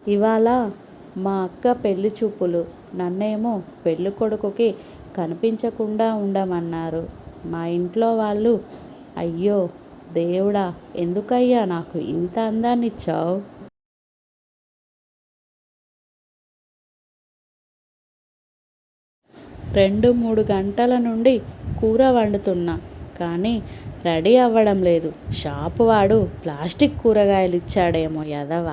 ఇవాళ మా అక్క పెళ్లి చూపులు. నన్నేమో పెళ్ళికొడుకుకి కనిపించకుండా ఉండమన్నారు. మా ఇంట్లో వాళ్ళు, అయ్యో దేవుడా, ఎందుకయ్యా నాకు ఇంత అందాన్నిచ్చావ్? 2-3 గంటల నుండి కూర వండుతున్నా కానీ రెడీ అవ్వడం లేదు. షాపు వాడు ప్లాస్టిక్ కూరగాయలిచ్చాడేమో ఎదవ.